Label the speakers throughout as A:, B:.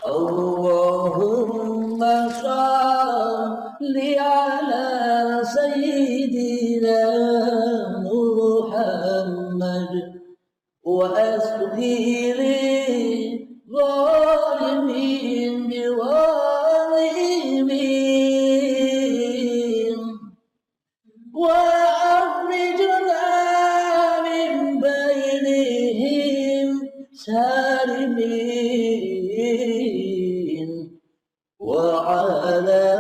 A: Allahumma shalli ala sayyidina Muhammad wa asghiri zalimin biwalimin wa akhrijna min bainihim salimin wa ala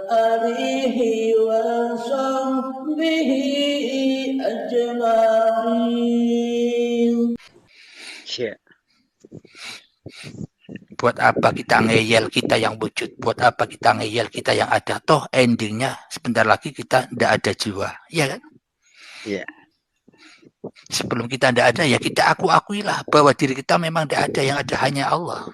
A: alihi wa sahbihi ajma'in.
B: Ya. Buat apa kita ngeyel kita yang wujud? Buat apa kita ngeyel kita yang ada? Toh endingnya sebentar lagi kita tidak ada jiwa, ya kan? Iya. Sebelum kita tidak ada ya kita akuilah bahwa diri kita memang tidak ada, yang ada hanya Allah.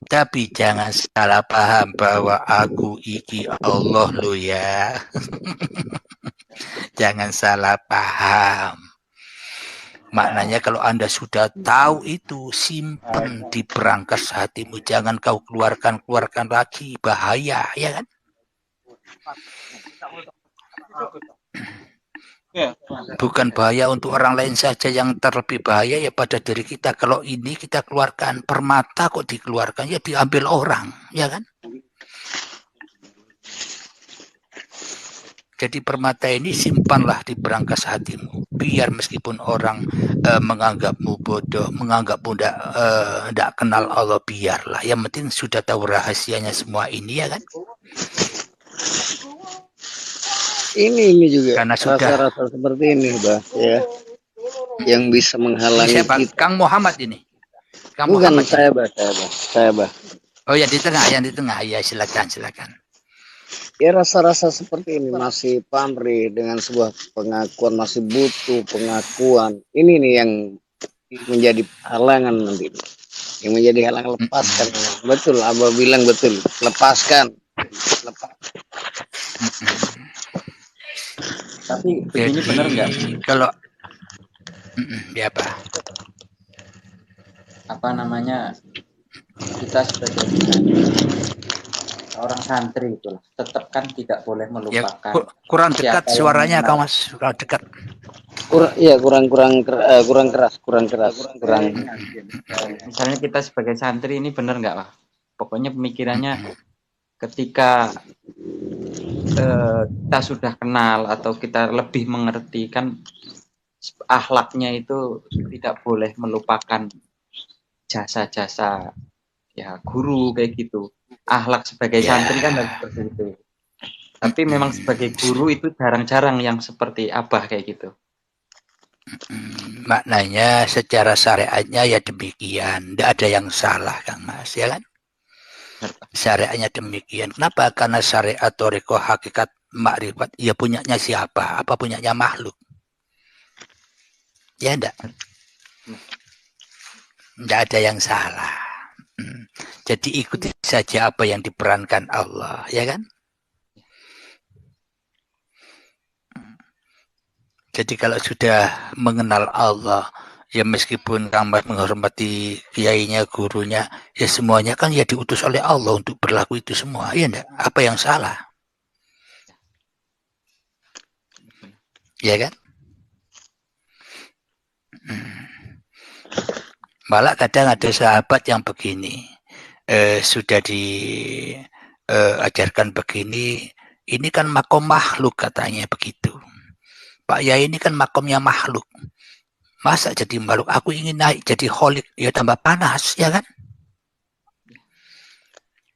B: Tapi jangan salah paham bahwa aku iki Allah lo ya. Jangan salah paham. Maknanya kalau Anda sudah tahu itu, simpen di berangkas hatimu. Jangan kau keluarkan lagi. Bahaya, ya kan? Bukan bahaya untuk orang lain saja, yang terlebih bahaya ya pada diri kita. Kalau ini kita keluarkan, permata kok dikeluarkan, ya diambil orang, ya kan? Jadi permata ini simpanlah di berangkas hatimu. Biar meskipun orang menganggapmu bodoh, menganggapmu tidak kenal Allah, biarlah. Yang penting sudah tahu rahasianya semua ini, ya kan?
C: Ini juga
B: karena sudah
C: rasa-rasa seperti ini, Bah, ya, yang bisa menghalangi
B: siapa?
C: kita.
B: Kang Muhammad ini.
C: Kang Bukan Muhammad saya, Bah.
B: Oh ya, di tengah, ya, silakan.
C: Ya, rasa-rasa seperti ini masih pamrih dengan sebuah pengakuan, masih butuh pengakuan. Ini nih yang menjadi halangan nanti. Yang menjadi halangan, lepaskan. Betul, Abah bilang betul. Lepaskan.
D: Tapi begini benar nggak?
B: Kalau ya
D: apa namanya, kita sebagai orang santri itulah tetap kan tidak boleh melupakan.
B: Ya, kurang dekat suaranya, Kang Mas. Kurang dekat.
C: Kurang keras.
D: Misalnya kita sebagai santri ini benar nggak, Pak? Pokoknya pemikirannya ketika kita sudah kenal atau kita lebih mengerti, kan akhlaknya itu tidak boleh melupakan jasa-jasa ya guru kayak gitu. Akhlak sebagai santri kan harus seperti itu. Tapi memang sebagai guru itu jarang-jarang yang seperti Abah kayak gitu.
B: Maknanya secara syariatnya ya demikian, tidak ada yang salah, Kang Mas, ya kan? Syariatnya demikian. Kenapa? Karena syariat toriko hakikat makrifat ya punyanya siapa? Apa punyanya makhluk? Ya enggak? Tidak ada yang salah. Jadi ikuti saja apa yang diperankan Allah, ya kan? Jadi kalau sudah mengenal Allah, ya meskipun Kang Mas menghormati kiainya, gurunya, ya semuanya kan ya diutus oleh Allah untuk berlaku itu semua, ya enggak? Apa yang salah? Ya kan? Malah kadang ada sahabat yang begini, sudah diajarkan begini, ini kan makom makhluk katanya begitu. Pak Yai ini kan makomnya makhluk. Masa jadi makhluk? Aku ingin naik jadi kholik, ya tambah panas, ya kan?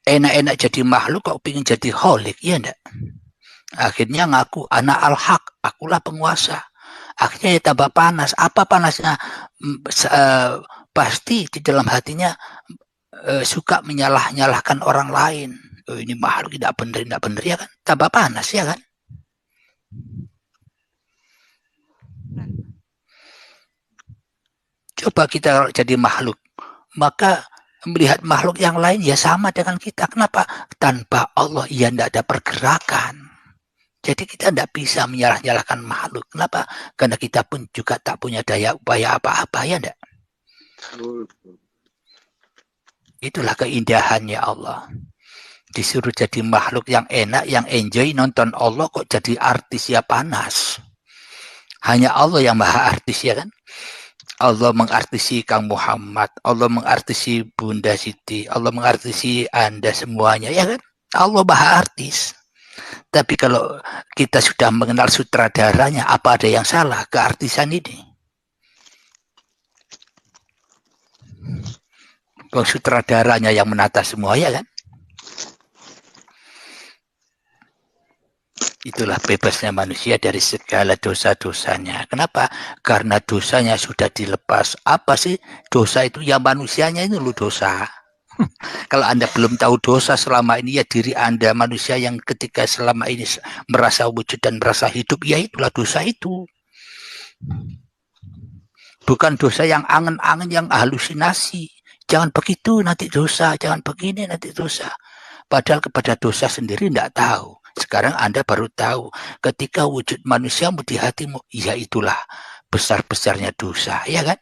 B: Enak-enak jadi makhluk kok pengen jadi kholik, ya enggak? Akhirnya ngaku anak al-haq, akulah penguasa. Akhirnya ya tambah panas. Apa panasnya? Pasti di dalam hatinya suka nyalahkan orang lain. Oh, ini makhluk tidak benar, ya kan? Tambah panas, ya kan? Coba kita jadi makhluk, maka melihat makhluk yang lain ya sama dengan kita. Kenapa? Tanpa Allah ya tidak ada pergerakan. Jadi kita tidak bisa menyalahkan makhluk. Kenapa? Karena kita pun juga tak punya daya upaya apa-apa, ya enggak? Itulah keindahannya Allah. Disuruh jadi makhluk yang enak, yang enjoy nonton Allah, kok jadi artis ya panas. Hanya Allah yang maha artis, ya kan? Allah mengartisi Kang Muhammad, Allah mengartisi Bunda Siti, Allah mengartisi Anda semuanya, ya kan? Allah maha artis. Tapi kalau kita sudah mengenal sutradaranya, apa ada yang salah keartisan ini? Kalau sutradaranya yang menata semua, ya kan? Itulah bebasnya manusia dari segala dosa-dosanya. Kenapa? Karena dosanya sudah dilepas. Apa sih dosa itu? Ya manusianya itu loh dosa. Kalau Anda belum tahu dosa selama ini, ya diri Anda manusia yang ketika selama ini merasa wujud dan merasa hidup, ya itulah dosa itu. Bukan dosa yang angen-angen, yang halusinasi. Jangan begitu nanti dosa, jangan begini nanti dosa. Padahal kepada dosa sendiri tidak tahu. Sekarang Anda baru tahu ketika wujud manusiamu di hatimu, ya itulah besar-besarnya dosa, ya kan?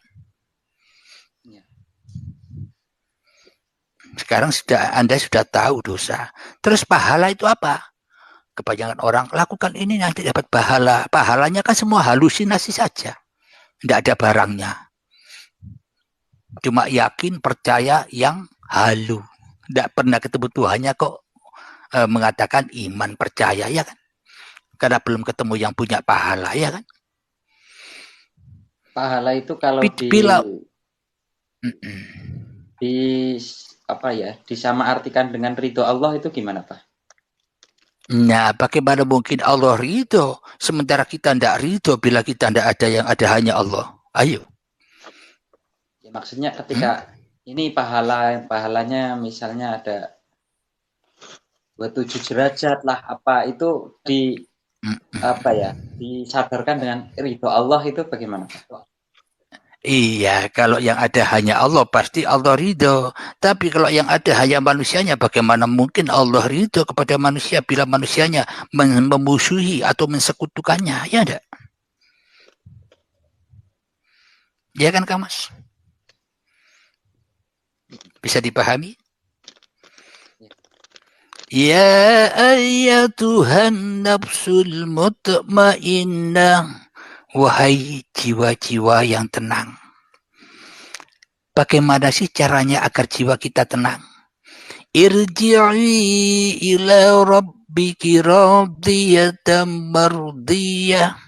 B: Sekarang Anda sudah tahu dosa. Terus pahala itu apa? Kebanyakan orang lakukan ini nanti dapat pahala. Pahalanya kan semua halusinasi saja. Tidak ada barangnya. Cuma yakin, percaya yang halu. Tidak pernah ketemu Tuhannya kok mengatakan iman, percaya, ya kan? Karena belum ketemu yang punya pahala, ya kan?
D: Pahala itu kalau disamaartikan dengan ridho Allah itu gimana, Pak?
B: Nah, bagaimana mungkin Allah ridho sementara kita tidak ridho bila kita tidak ada yang ada hanya Allah? Ayo.
D: Ya, maksudnya ketika ini pahalanya misalnya ada 27 derajat lah, apa itu disadarkan dengan ridho Allah itu bagaimana, Pak?
B: Iya, kalau yang ada hanya Allah pasti Allah ridho. Tapi kalau yang ada hanya manusianya, bagaimana mungkin Allah ridho kepada manusia bila manusianya memusuhi atau mensekutukannya? Ya enggak? Ya kan, Kang Mas? Bisa dipahami? Ya ayyatuhan nafsul mutmainnah, wahai jiwa-jiwa yang tenang. Bagaimana sih caranya agar jiwa kita tenang? Irji'i ila rabbiki radiyatan mardiyah.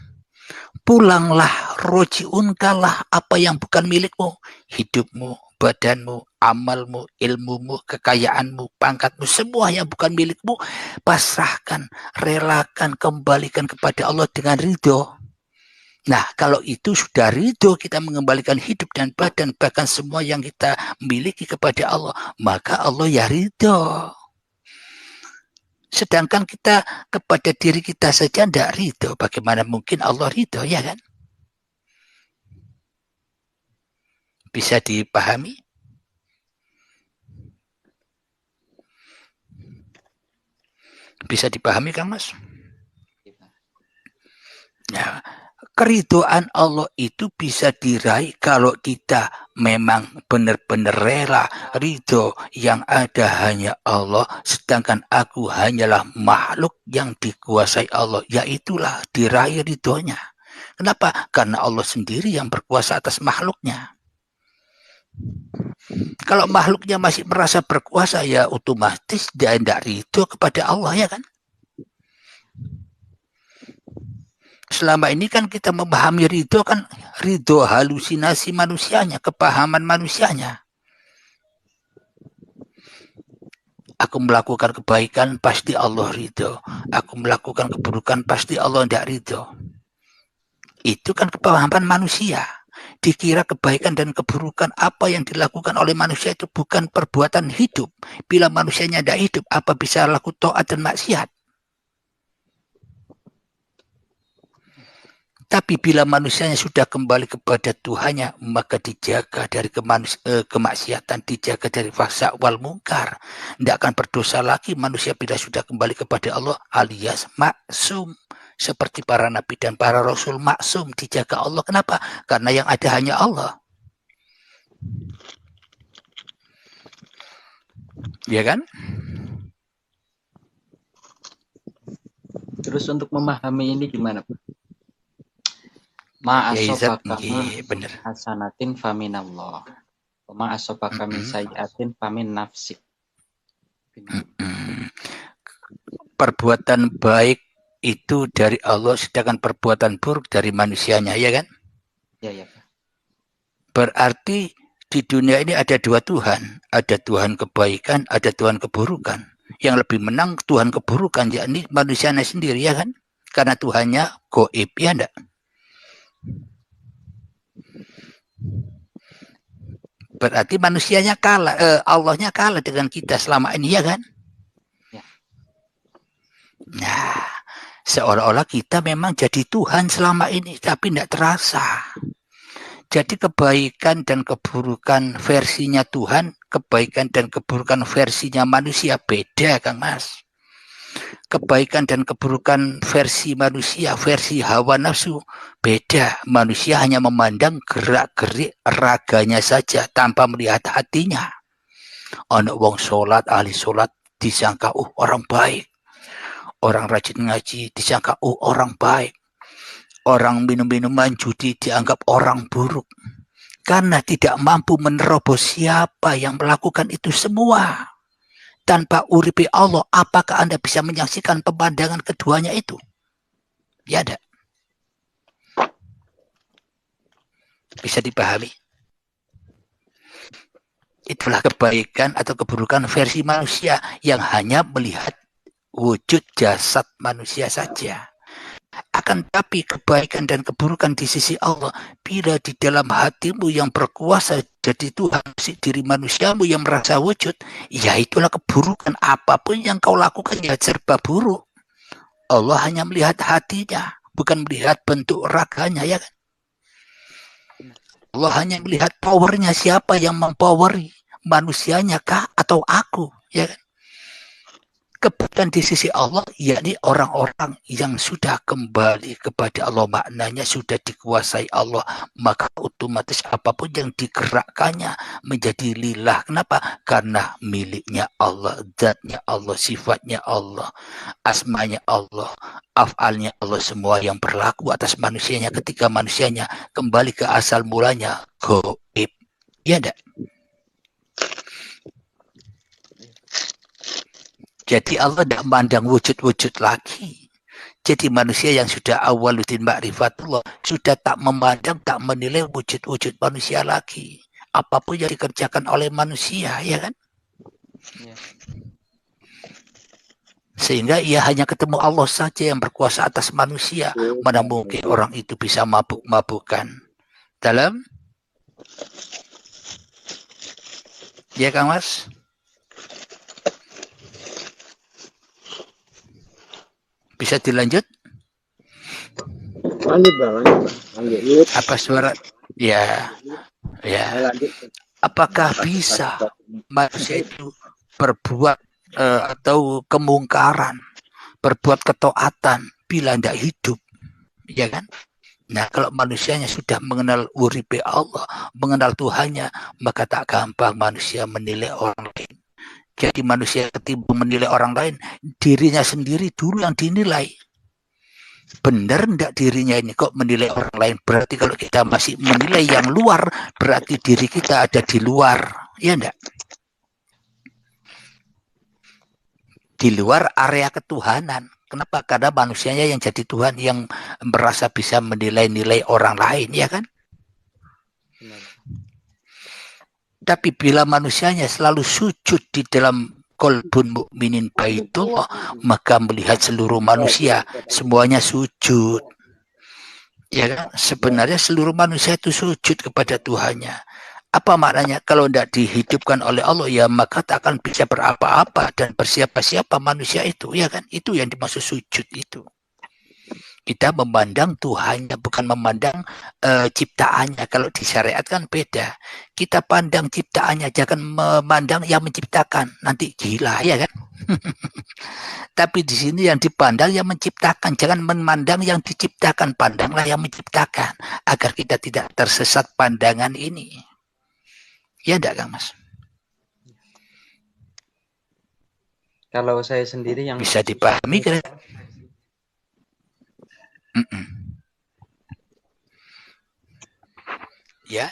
B: Pulanglah, roji'unkalah apa yang bukan milikmu, hidupmu, badanmu, amalmu, ilmumu, kekayaanmu, pangkatmu, semua yang bukan milikmu, pasrahkan, relakan, kembalikan kepada Allah dengan ridho. Nah, kalau itu sudah ridho, kita mengembalikan hidup dan badan, bahkan semua yang kita miliki kepada Allah, maka Allah ya ridho. Sedangkan kita kepada diri kita saja tidak ridho, bagaimana mungkin Allah ridho, ya kan? Bisa dipahami? Bisa dipahami, Kang Mas? Nah, keridhaan Allah itu bisa diraih kalau kita memang benar-benar rela ridho yang ada hanya Allah, sedangkan aku hanyalah makhluk yang dikuasai Allah. Yaitulah diraih ridhonya. Kenapa? Karena Allah sendiri yang berkuasa atas makhluknya. Kalau makhluknya masih merasa berkuasa, ya otomatis dia tidak ridho kepada Allah, ya kan? Selama ini kan kita memahami ridho kan ridho halusinasi manusianya, kepahaman manusianya. Aku melakukan kebaikan pasti Allah ridho. Aku melakukan keburukan pasti Allah tidak ridho. Itu kan kepahaman manusia. Dikira kebaikan dan keburukan apa yang dilakukan oleh manusia itu bukan perbuatan hidup. Bila manusianya tidak hidup, apa bisa laku taat dan maksiat? Tapi bila manusianya sudah kembali kepada Tuhannya, maka dijaga dari kemaksiatan, dijaga dari fahsya wal mungkar. Tidak akan berdosa lagi manusia bila sudah kembali kepada Allah alias maksum. Seperti para nabi dan para rasul maksum, dijaga Allah. Kenapa? Karena yang ada hanya Allah. Ya kan?
D: Terus untuk memahami ini gimana, Pak?
B: Ya Izat,
D: Ma'asobaka
B: bener.
D: hasanatin faminallah. Ma'asobaka min sayyatin famin nafsik.
B: Perbuatan baik itu dari Allah, sedangkan perbuatan buruk dari manusianya, ya kan?
D: Ya, Pak.
B: Berarti di dunia ini ada dua Tuhan. Ada Tuhan kebaikan, ada Tuhan keburukan. Yang lebih menang Tuhan keburukan, yakni manusianya sendiri, ya kan? Karena Tuhannya goib, ya enggak? Berarti manusianya kalah, Allahnya kalah dengan kita selama ini, ya kan?
D: Ya.
B: Nah, seolah-olah kita memang jadi Tuhan selama ini, tapi tidak terasa. Jadi kebaikan dan keburukan versinya Tuhan, kebaikan dan keburukan versinya manusia beda, Kang Mas. Kebaikan dan keburukan versi manusia, versi hawa nafsu beda. Manusia hanya memandang gerak-gerik raganya saja tanpa melihat hatinya. Anak wong sholat, ahli sholat disangka orang baik. Orang rajin ngaji disangka orang baik. Orang minum-minuman judi dianggap orang buruk. Karena tidak mampu menerobos siapa yang melakukan itu semua. Tanpa uripi Allah, apakah Anda bisa menyaksikan pemandangan keduanya itu? Ya ada. Bisa dipahami. Itulah kebaikan atau keburukan versi manusia yang hanya melihat wujud jasad manusia saja. Akan tapi kebaikan dan keburukan di sisi Allah, bila di dalam hatimu yang berkuasa jadi Tuhan, diri manusiamu yang merasa wujud, ya itulah keburukan. Apapun yang kau lakukan ya serba buruk. Allah hanya melihat hatinya, bukan melihat bentuk raganya, ya kan? Allah hanya melihat powernya, siapa yang mempoweri, manusianya kah atau aku, ya kan? Keburukan di sisi Allah, yakni orang-orang yang sudah kembali kepada Allah, maknanya sudah dikuasai Allah, maka otomatis apapun yang digerakkannya menjadi lillah. Kenapa? Karena miliknya Allah, zatnya Allah, sifatnya Allah, asmanya Allah, af'alnya Allah, semua yang berlaku atas manusianya ketika manusianya kembali ke asal mulanya, goib. Ya enggak? Jadi Allah tidak memandang wujud-wujud lagi. Jadi manusia yang sudah awaludin ma'rifatullah sudah tak memandang, tak menilai wujud-wujud manusia lagi. Apapun yang dikerjakan oleh manusia, ya kan?
D: Ya.
B: Sehingga ia hanya ketemu Allah saja yang berkuasa atas manusia. Mana mungkin orang itu bisa mabuk-mabukan. Dalam? Ya Kang Mas? Bisa dilanjut?
C: Lanjut.
B: Apa suara? Ya. Apakah bisa manusia itu berbuat atau kemungkaran, berbuat ketaatan bila tidak hidup, ya kan? Nah, kalau manusianya sudah mengenal uripe Allah, mengenal Tuhannya, maka tak gampang manusia menilai orang lain. Jadi manusia ketimbang menilai orang lain, dirinya sendiri dulu yang dinilai. Benar enggak dirinya ini kok menilai orang lain? Berarti kalau kita masih menilai yang luar, berarti diri kita ada di luar. Ya enggak? Di luar area ketuhanan. Kenapa? Karena manusianya yang jadi Tuhan, yang merasa bisa menilai-nilai orang lain, ya kan? Tapi bila manusianya selalu sujud di dalam qalbun mukminin baitullah, maka melihat seluruh manusia semuanya sujud. Ya kan? Sebenarnya seluruh manusia itu sujud kepada Tuhannya. Apa maknanya? Kalau tidak dihidupkan oleh Allah, ya maka tak akan bisa berapa-apa dan bersiapa-siapa manusia itu, ya kan? Itu yang dimaksud sujud itu. Kita memandang Tuhannya, bukan memandang ciptaannya. Kalau disyariatkan beda. Kita pandang ciptaannya, jangan memandang yang menciptakan. Nanti gila, ya kan? Tapi di sini yang dipandang yang menciptakan. Jangan memandang yang diciptakan. Pandanglah yang menciptakan. Agar kita tidak tersesat pandangan ini. Ya enggak, Kang Mas?
D: Kalau saya sendiri yang
B: Bisa dipahami kira? Ya.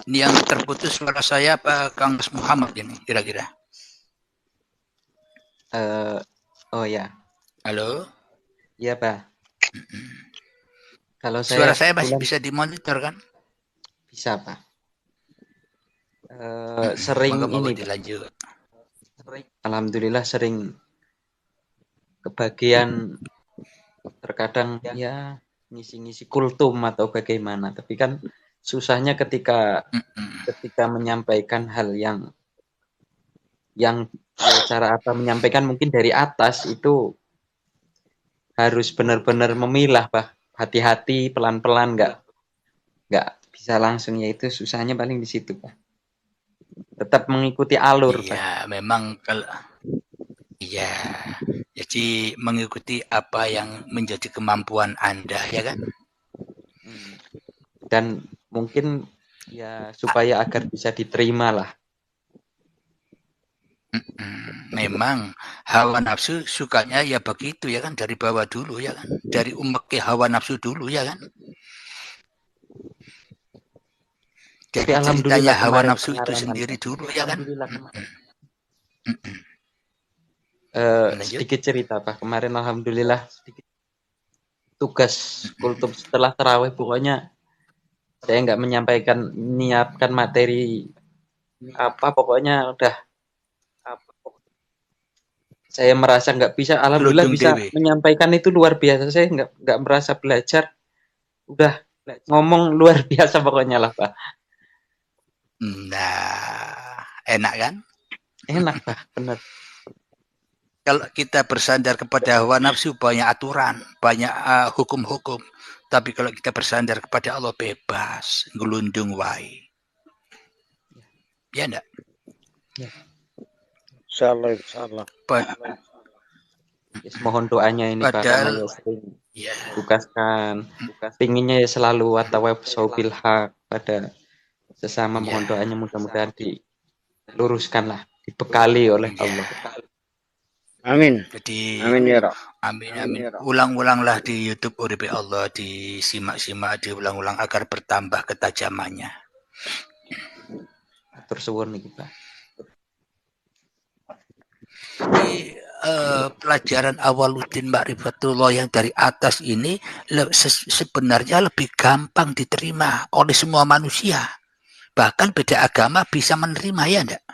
B: Ini yang terputus suara saya apa Kang Mas Muhammad ini kira-kira?
D: Oh ya,
B: Halo.
D: iya Pak. Kalau
B: Suara
D: saya
B: saya masih bisa dimonitor kan?
D: bisa Pak. Sering
B: Moga-moga
D: ini Pak.
B: dilanjut.
D: Alhamdulillah sering kebagian terkadang ya ngisi-ngisi kultum atau bagaimana, tapi kan susahnya ketika menyampaikan hal yang ya, cara apa menyampaikan mungkin dari atas itu harus benar-benar memilah Pak, hati-hati, pelan-pelan, nggak bisa langsung, ya itu susahnya paling di situ Pak. Tetap mengikuti alur Pak.
B: Iya, memang kalau iya, jadi mengikuti apa yang menjadi kemampuan Anda ya kan?
D: Dan mungkin ya supaya agar bisa diterima lah.
B: Memang hawa nafsu sukanya ya begitu ya kan, dari bawah dulu ya kan, dari umek hawa nafsu dulu ya kan. Jadi ceritanya hawa nafsu itu sendiri dulu ya kan.
D: Sedikit cerita Pak, kemarin alhamdulillah tugas kultum setelah tarawih, pokoknya saya nggak menyiapkan materi apa, pokoknya udah saya merasa nggak bisa, alhamdulillah bisa menyampaikan itu luar biasa. Saya nggak merasa belajar, udah ngomong luar biasa pokoknya lah Pak.
B: Nah, enak kan?
D: Enak Pak, benar.
B: Kalau kita bersandar kepada hawa nafsu banyak aturan, banyak hukum-hukum. Tapi kalau kita bersandar kepada Allah bebas, gelundung wae. Ya enggak?
C: Ya. Insyaallah, insyaallah.
D: Mohon doanya ini Pak, karena ya tugaskan, pinginnya ya selalu watawasau bil haq pada sesama, mohon doanya mudah-mudahan diluruskan lah, dibekali oleh Allah.
C: Amin.
B: Jadi
C: amin ya Rob.
B: Amin amin. Ulang-ulanglah di YouTube Uripe Allah, disimak-simak, diulang-ulang agar bertambah ketajamannya.
D: Atur suwun niki Pak.
B: Di pelajaran Awaluddin Ma'rifatullah yang dari atas ini sebenarnya lebih gampang diterima oleh semua manusia. Bahkan beda agama bisa menerima, ya enggak?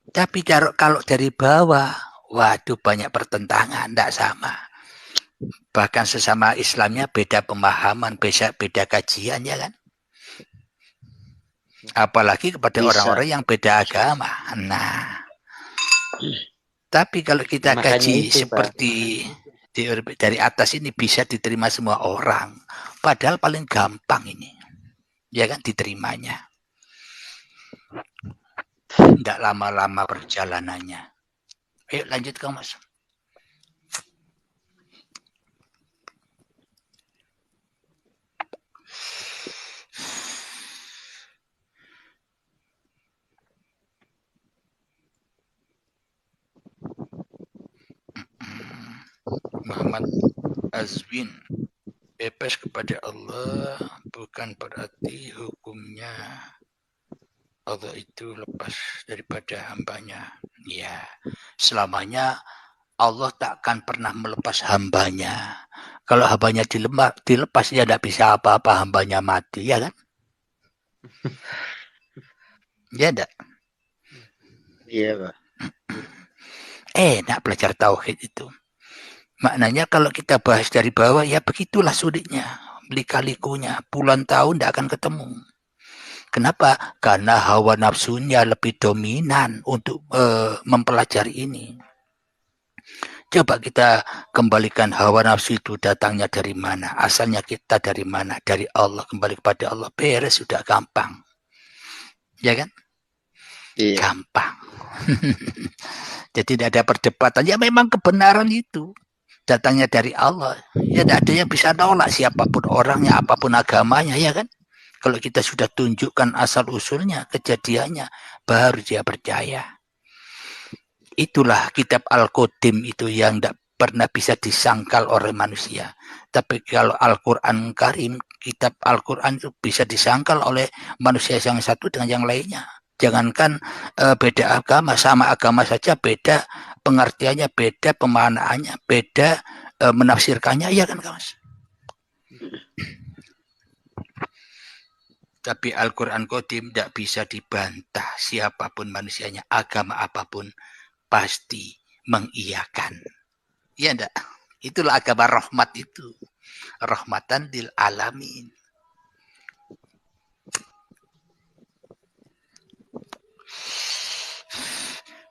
B: Tapi kalau dari bawah, waduh banyak pertentangan, enggak sama. Bahkan sesama Islamnya beda pemahaman, beda kajian, ya kan? Apalagi kepada orang-orang yang beda agama. Nah, tapi kalau kita kaji seperti dari atas ini bisa diterima semua orang. Padahal paling gampang ini, ya kan, diterimanya. Tidak lama-lama perjalanannya. Ayo lanjut Kang Mas. Muhammad Azwin, bebas kepada Allah bukan berarti hukumnya Allah itu lepas daripada hambanya. Ya, selamanya Allah tak akan pernah melepas hambanya. Kalau hambanya dilepas, ya tidak bisa apa-apa, hambanya mati, ya kan? Ya enggak?
C: Iya Pak.
B: Enak belajar tauhid itu. Maknanya kalau kita bahas dari bawah, ya begitulah sulitnya, lika-likunya, puluhan tahun tidak akan ketemu. Kenapa? Karena hawa nafsunya lebih dominan untuk mempelajari ini. Coba kita kembalikan hawa nafsu itu datangnya dari mana, asalnya kita dari mana, dari Allah, kembali kepada Allah, beres, sudah gampang. Ya kan?
C: Iya.
B: Gampang. Jadi tidak ada perdebatan, ya memang kebenaran itu datangnya dari Allah. Ya tidak ada yang bisa nolak, siapapun orangnya, apapun agamanya, ya kan? Kalau kita sudah tunjukkan asal-usulnya, kejadiannya, baru dia percaya. Itulah kitab Al-Qadim itu yang tidak pernah bisa disangkal oleh manusia. Tapi kalau Al-Quran Karim, kitab Al-Quran itu bisa disangkal oleh manusia yang satu dengan yang lainnya. Jangankan beda agama, sama agama saja beda pengertiannya, beda pemaknaannya, beda menafsirkannya, ya kan Mas? Tapi Al-Quran Qadim tidak bisa dibantah siapapun manusianya, agama apapun pasti mengiyakan. Ya enggak? Itulah agama rahmat itu. Rahmatan lil alamin.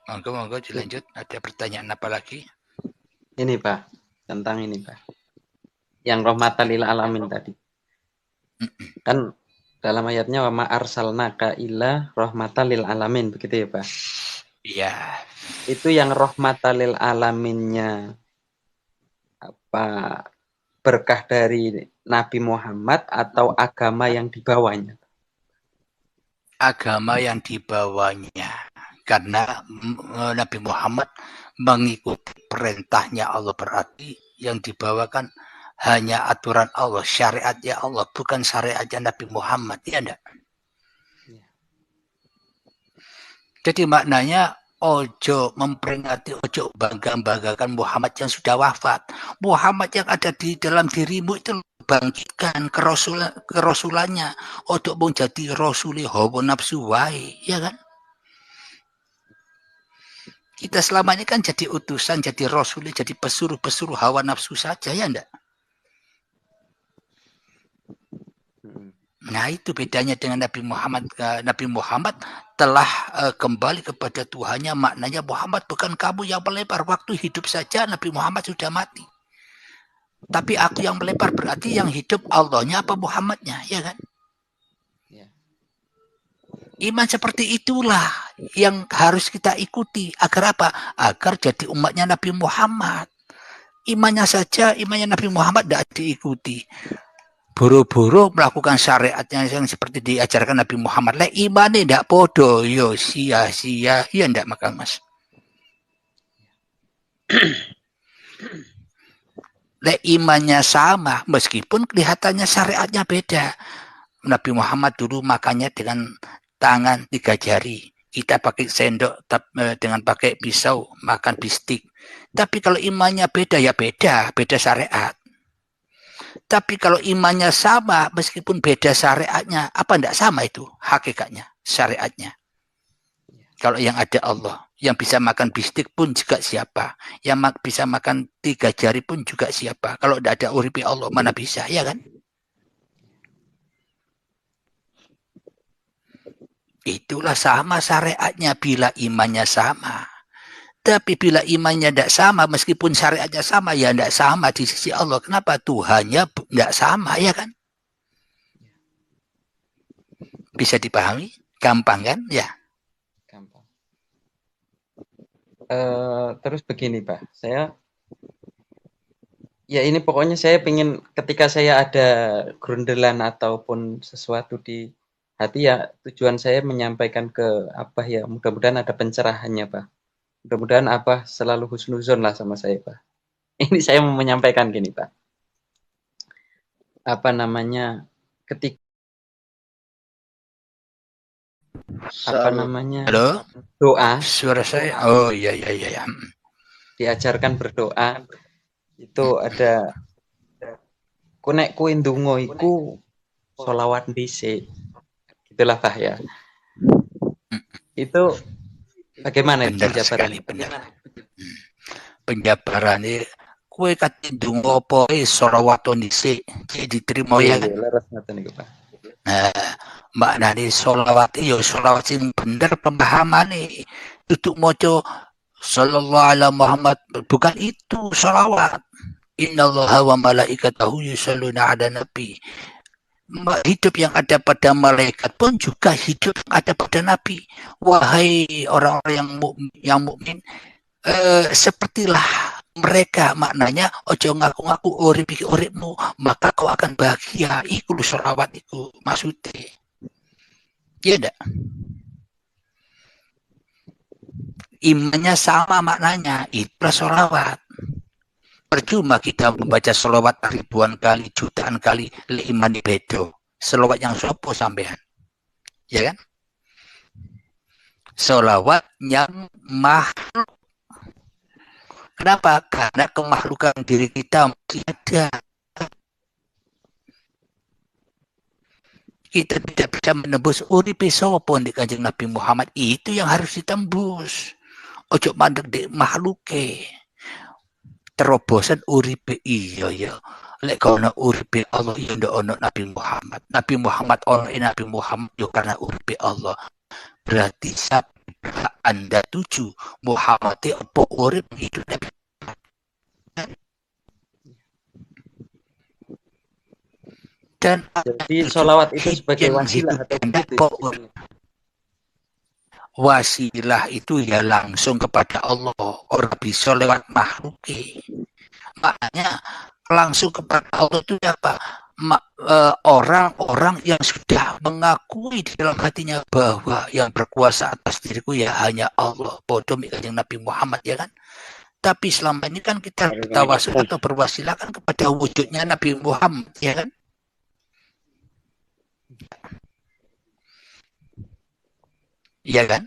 B: Monggo dilanjut. Ada pertanyaan apa lagi?
D: Ini Pak, tentang ini Pak. Yang rahmatan lil alamin tadi. Kan dalam ayatnya wa ma arsalnaka illa rahmatan lil alamin, begitu ya Pak?
B: Iya.
D: Itu yang rahmatan lil alaminnya apa berkah dari Nabi Muhammad atau agama yang dibawanya?
B: Agama yang dibawanya. Karena Nabi Muhammad mengikuti perintahnya Allah, berarti yang dibawakan hanya aturan Allah, syariatnya Allah, bukan syariatnya Nabi Muhammad, ya enggak? Jadi maknanya ojo memperingati, ojo bangga-banggakan Muhammad yang sudah wafat. Muhammad yang ada di dalam dirimu itu bangkitkan kerasulannya. Ojo mau jadi rasuli hawa nafsu wae, ya kan? Kita selama ini kan jadi utusan, jadi rasuli, jadi pesuruh-pesuruh hawa nafsu saja, ya enggak? Nah, itu bedanya dengan Nabi Muhammad. Nabi Muhammad telah kembali kepada Tuhannya. Maknanya Muhammad bukan kamu yang melebar, waktu hidup saja Nabi Muhammad sudah mati. Tapi aku yang melebar, berarti yang hidup Allahnya apa Muhammadnya, ya kan? Iman seperti itulah yang harus kita ikuti. Agar apa? Agar jadi umatnya Nabi Muhammad. Imannya saja, imannya Nabi Muhammad tidak diikuti. Buru-buru melakukan syariatnya yang seperti diajarkan Nabi Muhammad. Lek imane ndak podo, yo sia-sia, ya ndak maka Mas. Lek imannya sama, meskipun kelihatannya syariatnya beda. Nabi Muhammad dulu makannya dengan tangan 3 jari. Kita pakai sendok dengan pakai pisau, makan bistik. Tapi kalau imannya beda, ya beda syariat. Tapi kalau imannya sama, meskipun beda syariatnya, apa enggak sama itu hakikatnya, syariatnya? Kalau yang ada Allah, yang bisa makan bistik pun juga siapa? Yang bisa makan 3 jari pun juga siapa? Kalau enggak ada uripi Allah, mana bisa, ya kan? Itulah sama syariatnya bila imannya sama. Tapi bila imannya tidak sama, meskipun syariatnya sama, ya tidak sama di sisi Allah. Kenapa? Tuhannya tidak sama, ya kan? Bisa dipahami? Gampang kan? Ya.
D: Gampang. Terus begini Pak, ya ini pokoknya saya pengen ketika saya ada grundelan ataupun sesuatu di hati, ya tujuan saya menyampaikan ke Abah, ya mudah-mudahan ada pencerahannya Pak. Mudah-mudahan Abah selalu husnuzon lah sama saya Pak. Ini saya mau menyampaikan gini Pak. Apa namanya, ketika
B: Halo?
D: doa,
B: Suara saya, oh iya.
D: diajarkan berdoa, itu ada kunek kuin dungo iku sholawat dhisik. Gitulah Pak ya. Itu bagaimana penjabaran?
B: Penjabaran ini kue kate ndonga apa sholawat dhisik diterima, ya kan? Nah, maknane sholawat ya sholawat sing bener pemahamane. Duduk maca sallallahu alaihi Muhammad, bukan itu sholawat. Innallaha wa malaikatahu yusholluna 'alan nabi. Hidup yang ada pada malaikat pun juga hidup yang ada pada Nabi. Wahai orang-orang yang mukmin, sepertilah mereka, maknanya ojo ngaku-ngaku urip iki uripmu, maka kau akan bahagia. Iku lu sholawat iku maksudnya. Iya ndak? Imannya sama maknanya, itulah sholawat. Percuma kita membaca sholawat ribuan kali, jutaan kali, iman di bedo. Sholawat yang sopo sampean, ya kan? Sholawat yang makhluk. Kenapa? Karena kemakhlukan diri kita masih ada. Kita tidak bisa menembus uripe sapa di Kanjeng Nabi Muhammad. Itu yang harus ditembus. Ojo mandek di makhluke. Terobosan uripe iya ya. Lek kono uripe Allah ya ndak ono Nabi Muhammad. Nabi Muhammad ono Nabi Muhammad yo karena uripe Allah. Berarti siapa Anda tuju Muhammad apa urip hidup Nabi. Dan
D: jadi sholawat itu sebagai wasilah atau begitu.
B: Wasilah itu ya langsung kepada Allah, orang bisa lewat makhluk. Maknanya langsung kepada Allah itu apa? Orang-orang yang sudah mengakui di dalam hatinya bahwa yang berkuasa atas diriku ya hanya Allah. Bodoh Kanjeng Nabi Muhammad, ya kan? Tapi selama ini kan kita tawasul atau berwasilah kan kepada wujudnya Nabi Muhammad, ya kan? Iya kan?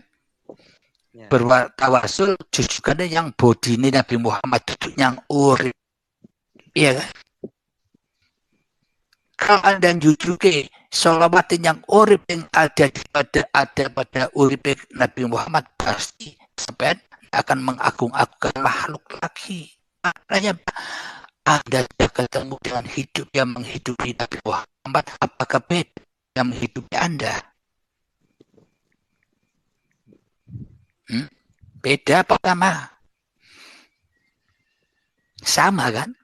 B: Ya. Bertawasul juga yang bodi ini Nabi Muhammad itu yang urip. Iya kan? Kalau Anda jujur ke sholawat yang urip yang ada pada urip Nabi Muhammad, pasti sampai akan mengagung-agungkan makhluk lagi. Maknanya Anda ketemu dengan hidup yang menghidupi Nabi Muhammad, apakah beda yang menghidupi Anda? Beda apa sama? Sama kan?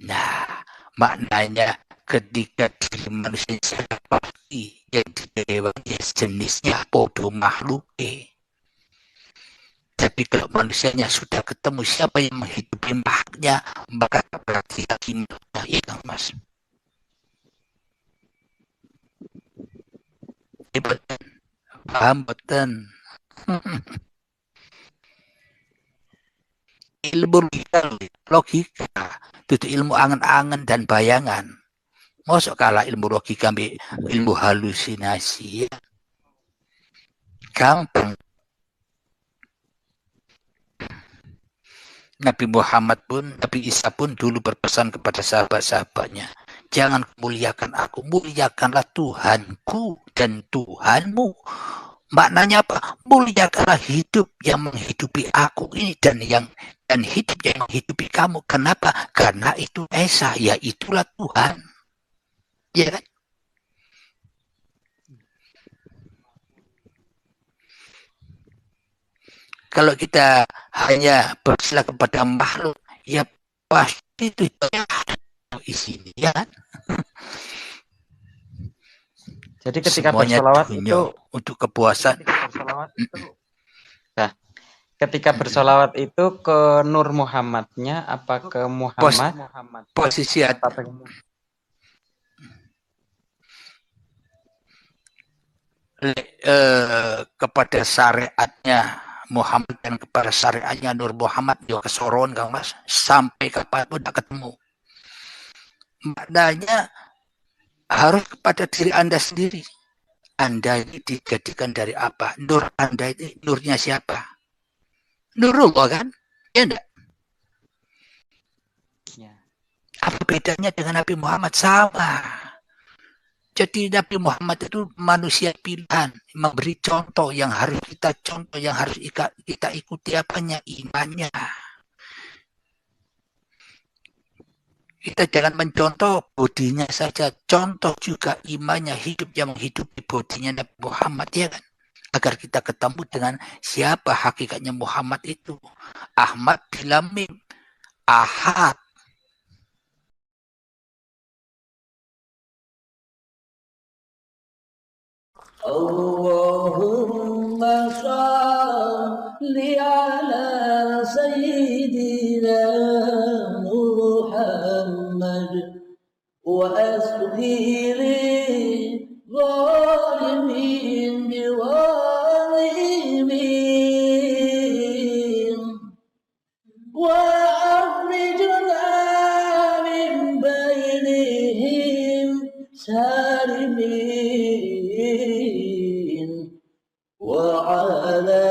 B: Nah, maknanya ketika diri manusia pasti yang didewa jenisnya podo makhluk. Tapi kalau manusianya sudah ketemu siapa yang menghidupi makhluknya, maka berarti hakimnya itu, Mas. Paham betul. Ilmu logika itu ilmu angan-angan dan bayangan. Mosok kalah ilmu logika ilmu halusinasi, ya. Gampang. Nabi Muhammad pun, Nabi Isa pun dulu berpesan kepada sahabat-sahabatnya, jangan muliakan aku, muliakanlah Tuhanku dan Tuhanmu. Maknanya apa? Muliakanlah hidup yang menghidupi aku ini dan hidup yang menghidupi kamu. Kenapa? Karena itu Esa, ya itulah Tuhan. Ya kan? Kalau kita hanya bersilah kepada makhluk, ya pasti itu isinya, ya kan?
D: Jadi ketika bersolawat itu
B: untuk kepuasan.
D: Ketika bersolawat itu ke Nur Muhammadnya apa ke Muhammad?
B: Posisi kepada syariatnya Muhammad dan kepada syariatnya Nur Muhammad juga kesoron, Kang Mas, sampai kapanpun tak ketemu. Maknanya harus kepada diri Anda sendiri. Anda ini dijadikan dari apa? Nur Anda ini nurnya siapa? Nurullah kan? Ya enggak? Ya. Apa bedanya dengan Nabi Muhammad? Sama. Jadi Nabi Muhammad itu manusia pilihan, memberi contoh yang harus kita contoh, yang harus kita ikuti apanya? Imannya. Kita jangan mencontoh bodinya saja, contoh juga imannya, hidup yang menghidupi bodinya Nabi Muhammad, ya kan? Agar kita ketemu dengan siapa hakikatnya Muhammad itu. Ahmad bila mim, Ahad.
A: Allahumma shalli ala sayyidina وأسقي للظالمين بظالمين وأخرجنا من بينهم سالمين وعلى